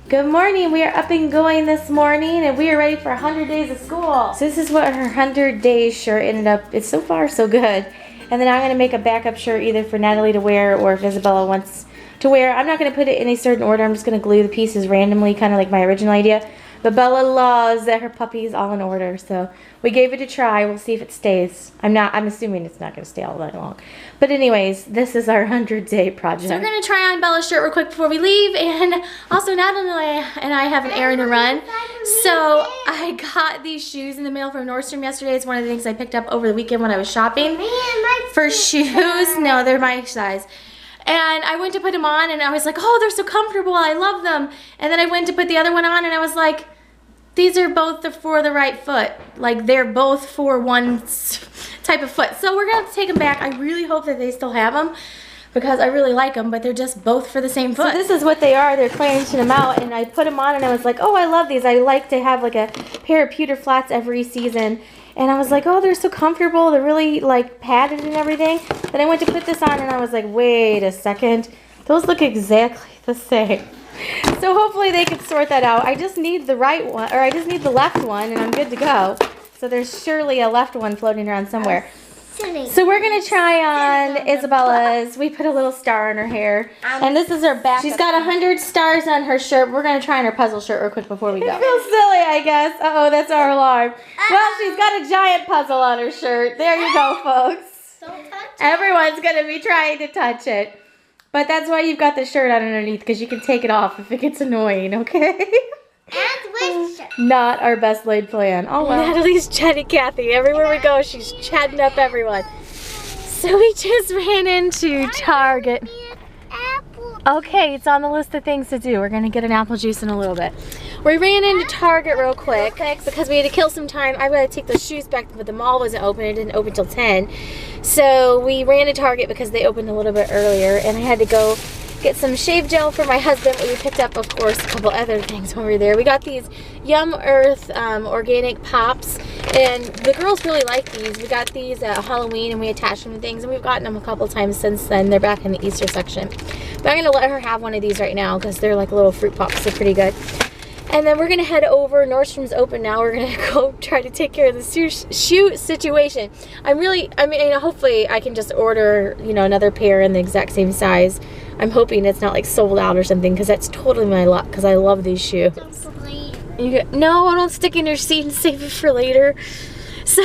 Good morning. We are up and going this morning and we are ready for 100 days of school. So this is what her 100 days shirt ended up. It's so far so good. And then I'm going to make a backup shirt either for Natalie to wear or if Isabella wants to wear. I'm not going to put it in a certain order. I'm just going to glue the pieces randomly, kind of like my original idea. But Bella loves that her puppy is all in order, so we gave it a try. We'll see if it stays. I'm assuming it's not going to stay all that long. But anyways, this is our 100-day project. So we're going to try on Bella's shirt real quick before we leave, and also Natalie and I have an errand to run. So I got these shoes in the mail from Nordstrom yesterday. It's one of the things I picked up over the weekend when I was shopping for shoes. No, they're my size. And I went to put them on and I was like, oh, they're so comfortable. I love them. And then I went to put the other one on and I was like, these are both for the right foot. Like they're both for one type of foot. So we're going to have to take them back. I really hope that they still have them because I really like them, but they're just both for the same foot. So this is what they are. They're clearing them out and I put them on and I was like, oh, I love these. I like to have like a pair of pewter flats every season. And I was like, oh, they're so comfortable. They're really like padded and everything. Then I went to put this on and I was like, wait a second. Those look exactly the same. So hopefully they could sort that out. I just need the right one, or I just need the left one and I'm good to go. So there's surely a left one floating around somewhere. So we're going to try on Isabella's. We put a little star on her hair. And this is her back. She's got 100 stars on her shirt. We're going to try on her puzzle shirt real quick before we go. It feels silly, I guess. Uh-oh, that's our alarm. Well, she's got a giant puzzle on her shirt. There you go, folks. Everyone's going to be trying to touch it. But that's why you've got the shirt on underneath, because you can take it off if it gets annoying, okay? And with not our best laid plan. Oh well. Natalie's chatting Kathy. Everywhere we go, she's chatting up everyone. So we just ran into Target. Okay, it's on the list of things to do. We're gonna get an apple juice in a little bit. We ran into Target real quick because we had to kill some time. I gotta take those shoes back, but the mall wasn't open. It didn't open till 10. So we ran to Target because they opened a little bit earlier, and I had to go get some shave gel for my husband. We picked up, of course, a couple other things when we were there. We got these Yum Earth organic pops, and the girls really like these. We got these at Halloween, and we attached them to things, and we've gotten them a couple times since then. They're back in the Easter section. But I'm going to let her have one of these right now because they're like little fruit pops. They're pretty good. And then we're going to head over. Nordstrom's open now. We're going to go try to take care of the shoe situation. Hopefully I can just order, another pair in the exact same size. I'm hoping it's not like sold out or something because that's totally my luck because I love these shoes. No, don't stick in your seat and save it for later. So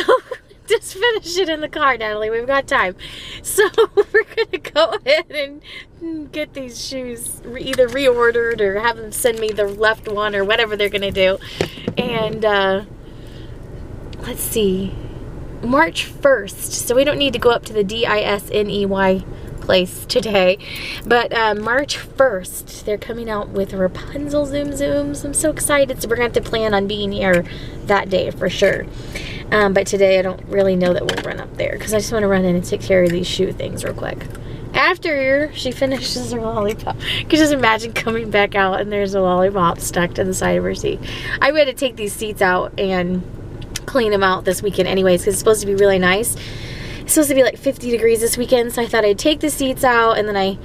just finish it in the car, Natalie. We've got time. So we're going to go ahead and get these shoes either reordered or have them send me the left one or whatever they're going to do. And let's see. March 1st. So we don't need to go up to the Disney place today, but March 1st they're coming out with Rapunzel Zoom Zooms. I'm so excited. So we're gonna have to plan on being here that day for sure, but today I don't really know that we'll run up there because I just want to run in and take care of these shoe things real quick after she finishes her lollipop. You can just imagine coming back out and there's a lollipop stuck to the side of her seat. I had to take these seats out and clean them out this weekend anyways because it's supposed to be really nice. It's supposed to be like 50 degrees this weekend, so I thought I'd take the seats out and then I,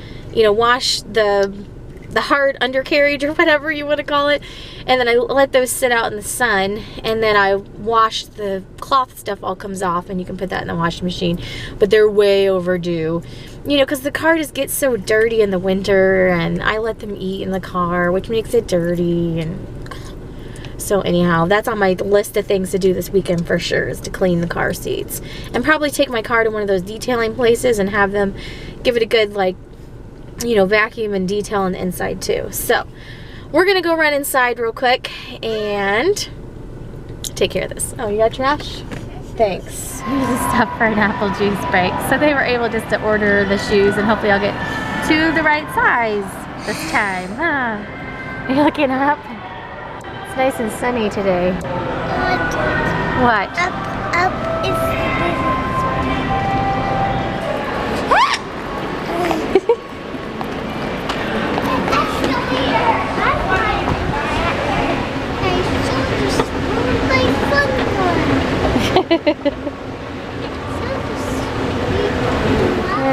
wash the hard undercarriage or whatever you want to call it, and then I let those sit out in the sun, and then I wash the cloth stuff all comes off and you can put that in the washing machine. But they're way overdue, because the car just gets so dirty in the winter and I let them eat in the car, which makes it dirty. And so anyhow, that's on my list of things to do this weekend for sure, is to clean the car seats. And probably take my car to one of those detailing places and have them give it a good, vacuum and detail on the inside too. So we're going to go run inside real quick and take care of this. Oh, you got trash? Thanks. We need to stop for an apple juice break. So they were able just to order the shoes and hopefully I'll get to the right size this time. Are you looking up? It's nice and sunny today. What? Up is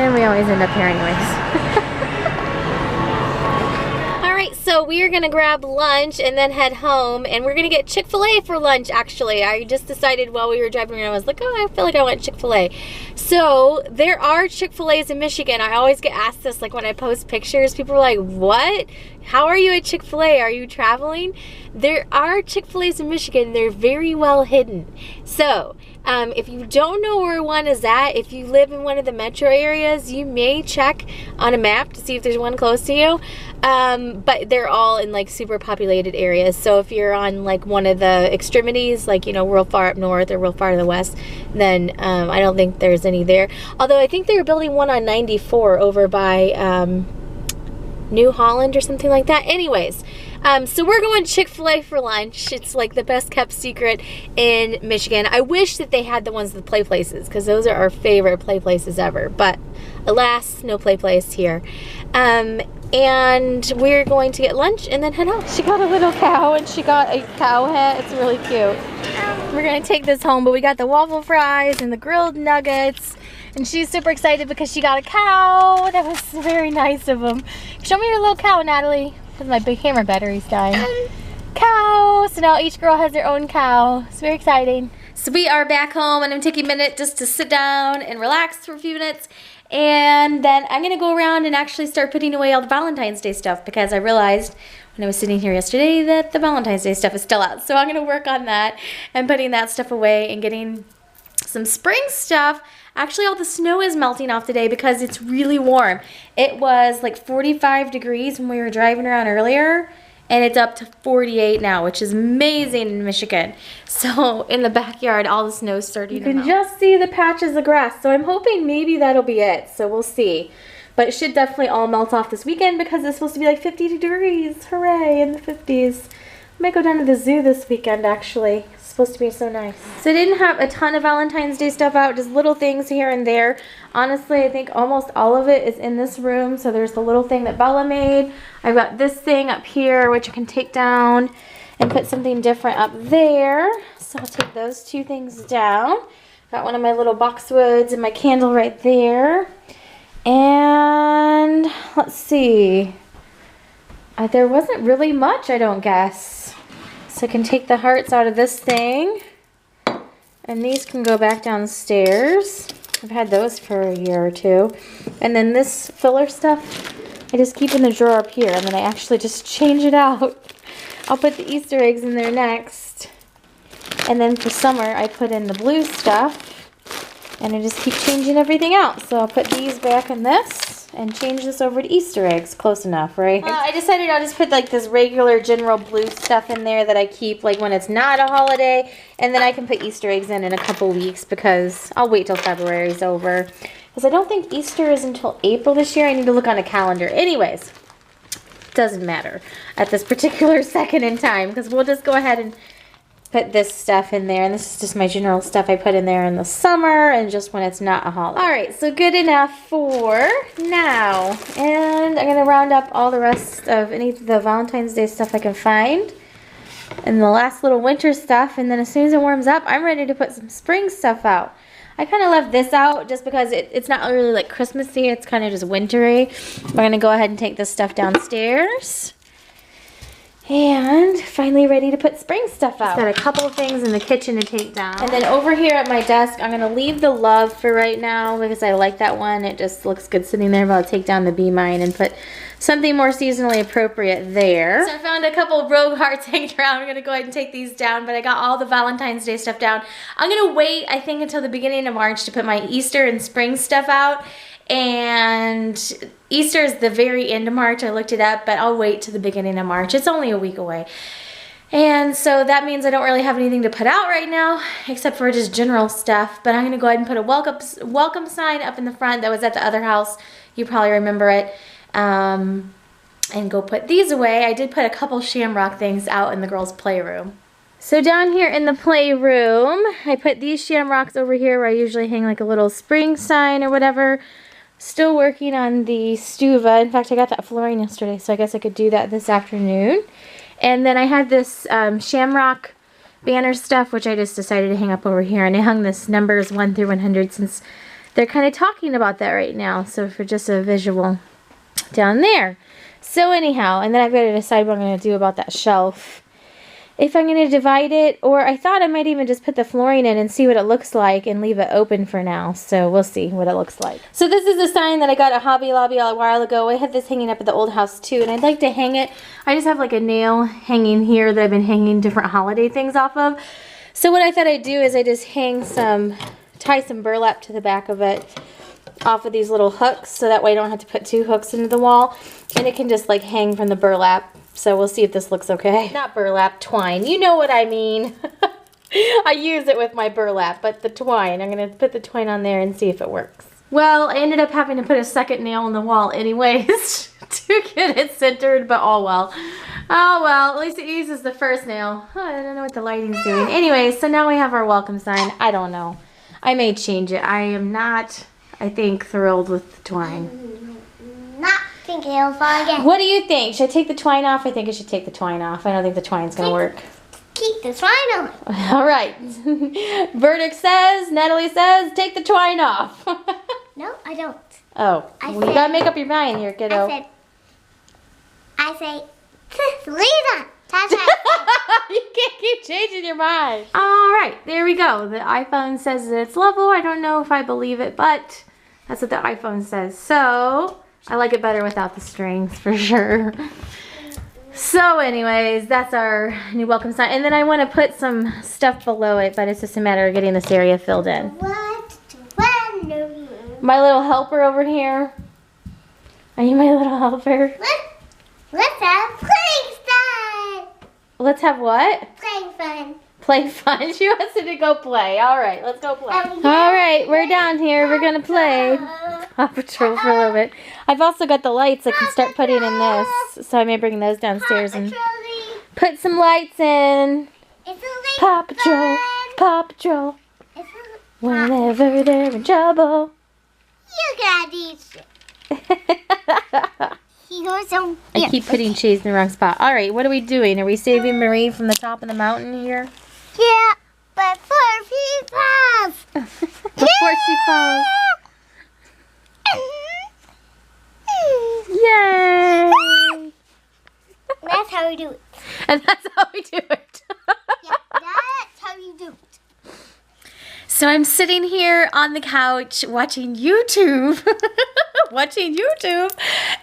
and we always end up here anyways. Alright, so we are gonna grab lunch and then head home, and we're gonna get Chick-fil-A for lunch. Actually, I just decided while we were driving around, I was like, oh, I feel like I want Chick-fil-A. So there are Chick-fil-A's in Michigan. I always get asked this, like when I post pictures, people are like, what? How are you at Chick-fil-A? Are you traveling? There are Chick-fil-A's in Michigan. They're very well hidden. So if you don't know where one is at, if you live in one of the metro areas, you may check on a map to see if there's one close to you. But they're all in like super populated areas. So if you're on like one of the extremities, like, you know, real far up north or real far to the west, then I don't think there's any there. Although I think they were building one on 94 over by New Holland or something like that. Anyways, so we're going Chick-fil-A for lunch. It's like the best kept secret in Michigan. I wish that they had the ones with play places, because those are our favorite play places ever. But alas, no play place here. And we're going to get lunch and then head home. She got a little cow and she got a cow hat. It's really cute. We're going to take this home, but we got the waffle fries and the grilled nuggets. And she's super excited because she got a cow. That was very nice of them. Show me your little cow, Natalie. Because my big camera battery's dying. Cow! So now each girl has their own cow. It's very exciting. So we are back home, and I'm taking a minute just to sit down and relax for a few minutes. And then I'm going to go around and actually start putting away all the Valentine's Day stuff, because I realized when I was sitting here yesterday that the Valentine's Day stuff is still out. So I'm going to work on that and putting that stuff away and getting some spring stuff. Actually, all the snow is melting off today because it's really warm. It was like 45 degrees when we were driving around earlier, and it's up to 48 now, which is amazing in Michigan. So in the backyard, all the snow's starting to melt. You can just see the patches of grass, so I'm hoping maybe that'll be it. So we'll see. But it should definitely all melt off this weekend because it's supposed to be like 50 degrees. Hooray, in the 50s. I might go down to the zoo this weekend, actually. It's supposed to be so nice. So I didn't have a ton of Valentine's Day stuff out, just little things here and there. Honestly, I think almost all of it is in this room. So there's the little thing that Bella made. I've got this thing up here, which I can take down and put something different up there. So I'll take those two things down. Got one of my little boxwoods and my candle right there. And let's see. There wasn't really much, I don't guess. So I can take the hearts out of this thing. And these can go back downstairs. I've had those for a year or two. And then this filler stuff, I just keep in the drawer up here. And then I actually just change it out. I'll put the Easter eggs in there next. And then for summer, I put in the blue stuff. And I just keep changing everything out. So I'll put these back in this and change this over to Easter eggs. Close enough, right? I decided I'll just put like this regular general blue stuff in there that I keep like when it's not a holiday. And then I can put Easter eggs in a couple weeks because I'll wait till February's over. Because I don't think Easter is until April this year. I need to look on a calendar. Anyways, doesn't matter at this particular second in time because we'll just go ahead and put this stuff in there, and this is just my general stuff I put in there in the summer and just when it's not a holiday. Alright, so good enough for now. And I'm going to round up all the rest of any of the Valentine's Day stuff I can find. And the last little winter stuff, and then as soon as it warms up, I'm ready to put some spring stuff out. I kind of left this out just because it's not really like Christmassy, it's kind of just wintry. We're going to go ahead and take this stuff downstairs. And finally ready to put spring stuff out. Got a couple of things in the kitchen to take down. And then over here at my desk, I'm going to leave the love for right now because I like that one. It just looks good sitting there, but I'll take down the Be Mine and put something more seasonally appropriate there. So I found a couple of rogue hearts hanging around. I'm going to go ahead and take these down, but I got all the Valentine's Day stuff down. I'm going to wait, I think, until the beginning of March to put my Easter and spring stuff out. And Easter is the very end of March. I looked it up, but I'll wait to the beginning of March. It's only a week away. And so that means I don't really have anything to put out right now, except for just general stuff. But I'm going to go ahead and put a welcome sign up in the front that was at the other house. You probably remember it. And go put these away. I did put a couple shamrock things out in the girls' playroom. So down here in the playroom, I put these shamrocks over here where I usually hang like a little spring sign or whatever. Still working on the stuva. In fact, I got that flooring yesterday, so I guess I could do that this afternoon. And then I had this shamrock banner stuff, which I just decided to hang up over here. And I hung this numbers 1 through 100 since they're kind of talking about that right now. So for just a visual down there. So anyhow, and then I've got to decide what I'm going to do about that shelf. If I'm going to divide it, or I thought I might even just put the flooring in and see what it looks like and leave it open for now. So we'll see what it looks like. So this is a sign that I got at Hobby Lobby a while ago. I had this hanging up at the old house too, and I'd like to hang it. I just have like a nail hanging here that I've been hanging different holiday things off of. So what I thought I'd do is I just tie some burlap to the back of it off of these little hooks, so that way I don't have to put 2 hooks into the wall, and it can just like hang from the burlap. So we'll see if this looks okay. Not burlap, twine. You know what I mean. I use it with my burlap, but the twine. I'm going to put the twine on there and see if it works. Well, I ended up having to put a second nail in the wall anyways to get it centered, but oh well. Oh well, at least it uses the first nail. Oh, I don't know what the lighting's doing. Anyway, so now we have our welcome sign. I don't know. I may change it. I am not, I think, thrilled with the twine. Not thinking it'll fall again. What do you think? Should I take the twine off? I think I should take the twine off. I don't think the twine's going to work. Keep the twine on. All right. Verdict says, Natalie says, take the twine off. No, I don't. Oh, well, you got to make up your mind here, kiddo. I say, leave it. You can't keep changing your mind. All right, there we go. The iPhone says that it's level. I don't know if I believe it, but that's what the iPhone says. So I like it better without the strings for sure. So anyways, that's our new welcome sign. And then I want to put some stuff below it, but it's just a matter of getting this area filled in. My little helper over here. Are you my little helper? Let's have playing fun. Let's have what? Playing fun. Play fun. She wants to go play. All right, let's go play. All right, we're down here. We're going to play Paw Patrol for a little bit. I've also got the lights I can start putting in this, so I may bring those downstairs and put some lights in. Paw Patrol, Paw Patrol. Whenever they're in trouble. You got these. I keep putting cheese in the wrong spot. All right, what are we doing? Are we saving Marie from the top of the mountain here? Yeah, but before she falls. Before she falls. Yay! That's how we do it. And that's how we do it. Yeah, that's how you do it. So I'm sitting here on the couch watching YouTube.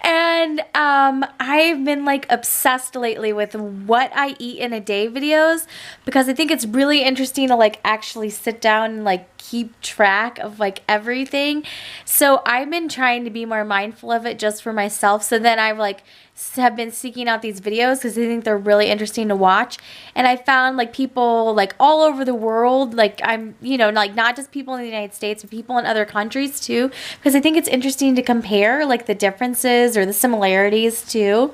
And I've been like obsessed lately with what I eat in a day videos, because I think it's really interesting to like actually sit down and like keep track of like everything. So I've been trying to be more mindful of it just for myself. So then I've like have been seeking out these videos because I think they're really interesting to watch. And I found like people like all over the world, like I'm, you know, like not just people in the United States, but people in other countries too, because I think it's interesting to compare like the differences or the similarities too.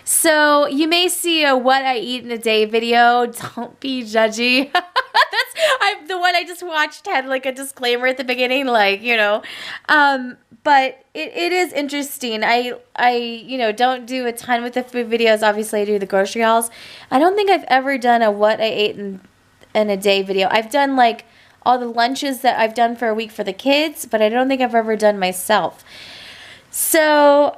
So you may see a what I eat in a day video. Don't be judgy. The one I just watched had like a disclaimer at the beginning, like, you know, but it is interesting. I you know, don't do a ton with the food videos. Obviously I do the grocery hauls. I don't think I've ever done a what I ate in a day video. I've done like all the lunches that I've done for a week for the kids, but I don't think I've ever done myself. So,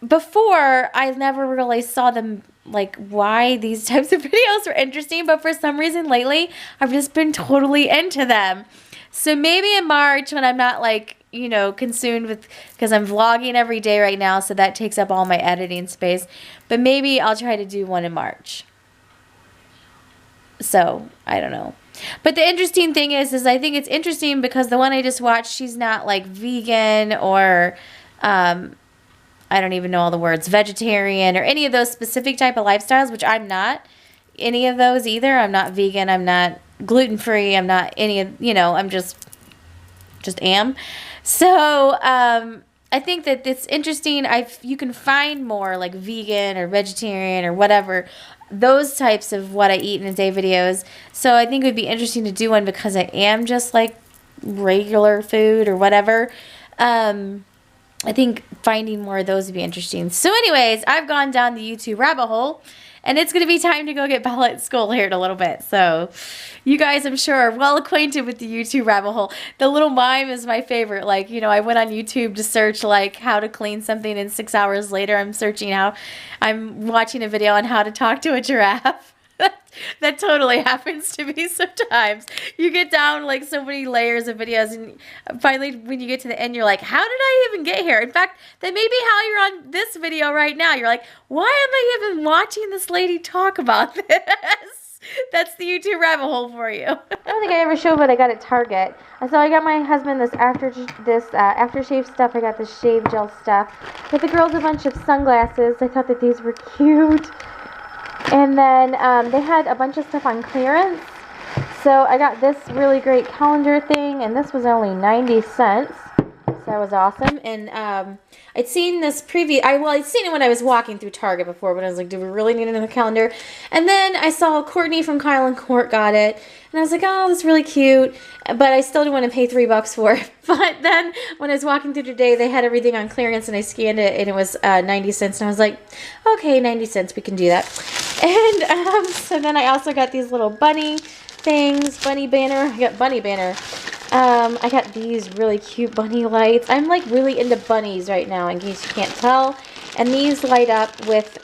before, I never really saw them, like, why these types of videos were interesting, but for some reason lately, I've just been totally into them. So maybe in March, when I'm not, like, you know, consumed with, because I'm vlogging every day right now, so that takes up all my editing space, but maybe I'll try to do one in March. So, I don't know. But the interesting thing is I think it's interesting because the one I just watched, she's not, like, vegan or, I don't even know all the words, vegetarian or any of those specific type of lifestyles, which I'm not any of those either. I'm not vegan. I'm not gluten-free. I'm not any of, you know, I'm just am. So, I think that it's interesting. You can find more like vegan or vegetarian or whatever, those types of what I eat in a day videos. So I think it would be interesting to do one because I am just like regular food or whatever. I think finding more of those would be interesting. So anyways, I've gone down the YouTube rabbit hole, and it's going to be time to go get Bella at school here in a little bit. So you guys, I'm sure, are well acquainted with the YouTube rabbit hole. The little mime is my favorite. Like, you know, I went on YouTube to search, like, how to clean something, and 6 hours later, I'm watching a video on how to talk to a giraffe. That totally happens to me sometimes. You get down like so many layers of videos, and finally when you get to the end, you're like, how did I even get here? In fact, that may be how you're on this video right now. You're like, why am I even watching this lady talk about this? That's the YouTube rabbit hole for you. I don't think I ever showed what I got at Target. So I got my husband this aftershave stuff. I got this shave gel stuff. Got the girls a bunch of sunglasses. I thought that these were cute. And then they had a bunch of stuff on clearance. So I got this really great calendar thing, and this was only 90 cents. So that was awesome. And I'd seen this I'd seen it when I was walking through Target before, but I was like, do we really need another calendar? And then I saw Courtney from Kyle and Court got it, and I was like, oh, that's really cute. But I still didn't want to pay $3 for it. But then when I was walking through today, they had everything on clearance, and I scanned it, and it was 90 cents. And I was like, okay, 90 cents, we can do that. And so then I also got these little bunny things, bunny banner. I got bunny banner. I got these really cute bunny lights. I'm like really into bunnies right now, in case you can't tell. And these light up with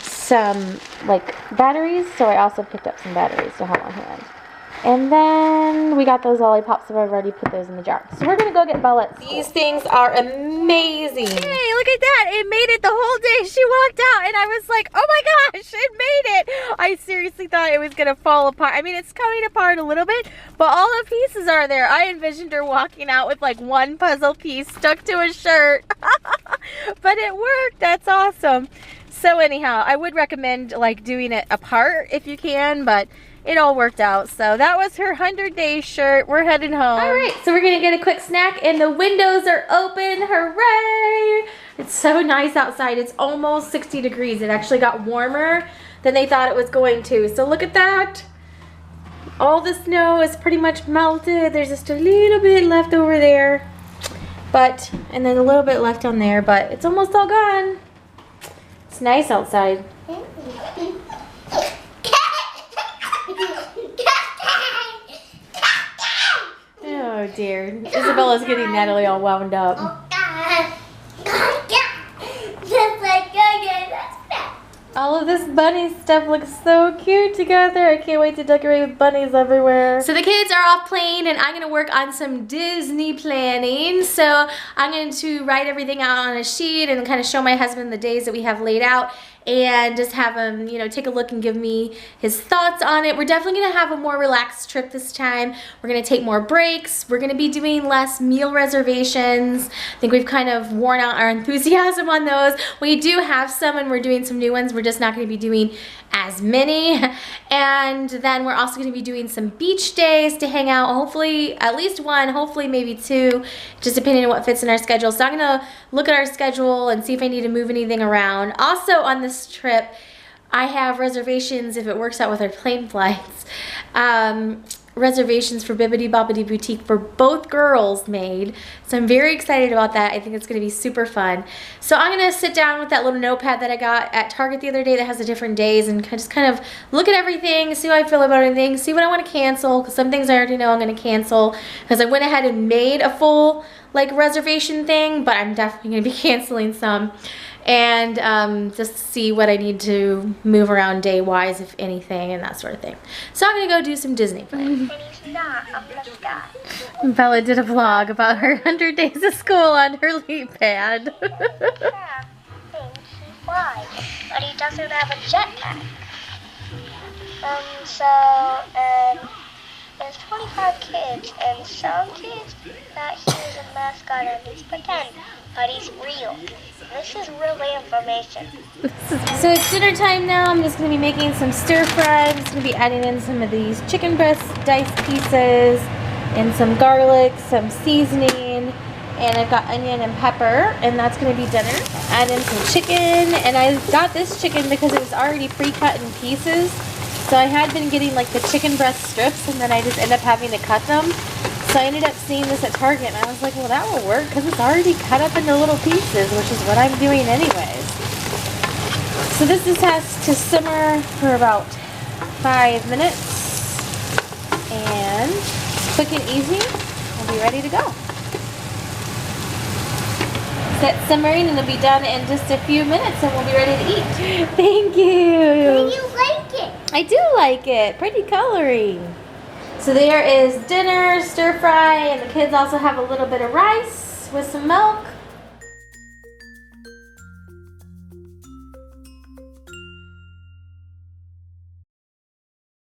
some like batteries, so I also picked up some batteries to have on hand. And then we got those lollipops, so I've already put those in the jar. So we're gonna go get Bella at school. These things are amazing. Hey, look at that! It made it the whole day. She walked out, and I was like, oh my gosh, it made it! I seriously thought it was gonna fall apart. I mean, it's coming apart a little bit, but all the pieces are there. I envisioned her walking out with like one puzzle piece stuck to a shirt. But it worked. That's awesome. So anyhow, I would recommend like doing it apart if you can, but it all worked out. So that was her 100-day shirt. We're heading home. All right, so we're gonna get a quick snack, and the windows are open. Hooray! It's so nice outside. It's almost 60 degrees. It actually got warmer than they thought it was going to. So look at that. All the snow is pretty much melted. There's just a little bit left over there. And then a little bit left on there, but it's almost all gone. It's nice outside. Oh dear. Isabella's getting Natalie all wound up. All of this bunny stuff looks so cute together. I can't wait to decorate with bunnies everywhere. So the kids are off playing, and I'm going to work on some Disney planning. So I'm going to write everything out on a sheet and kind of show my husband the days that we have laid out, and just have him, you know, take a look and give me his thoughts on it. We're definitely gonna have a more relaxed trip this time. We're gonna take more breaks. We're gonna be doing less meal reservations. I think we've kind of worn out our enthusiasm on those. We do have some, and we're doing some new ones. We're just not gonna be doing as many. And then we're also gonna be doing some beach days to hang out. Hopefully, at least one, hopefully maybe two, just depending on what fits in our schedule. So I'm gonna look at our schedule and see if I need to move anything around. Also on this trip, I have reservations, if it works out with our plane flights, reservations for Bibbidi Bobbidi Boutique for both girls made. So I'm very excited about that. I think it's going to be super fun. So I'm going to sit down with that little notepad that I got at Target the other day that has the different days, and just kind of look at everything, see how I feel about everything, see what I want to cancel, because some things I already know I'm going to cancel, because I went ahead and made a full like reservation thing, but I'm definitely going to be canceling some. And just see what I need to move around day-wise, if anything, and that sort of thing. So I'm gonna go do some Disney planning. Bella did a vlog about her 100 days of school on her leap pad. But he doesn't have a jetpack. There's 25 kids, and some kids thought he was a mascot and he's pretend, but he's real. This is really information. So it's dinner time now. I'm just going to be making some stir fry. I'm just going to be adding in some of these chicken breast diced pieces and some garlic, some seasoning, and I've got onion and pepper, and that's going to be dinner. Add in some chicken, and I got this chicken because it was already pre-cut in pieces. So I had been getting like the chicken breast strips, and then I just end up having to cut them. So I ended up seeing this at Target, and I was like, well, that will work because it's already cut up into little pieces, which is what I'm doing anyways. So this just has to simmer for about 5 minutes, and quick and easy, we'll be ready to go. Set simmering, and it'll be done in just a few minutes, and we'll be ready to eat. Thank you. Do you like it? I do like it. Pretty coloring. So there is dinner, stir fry, and the kids also have a little bit of rice with some milk.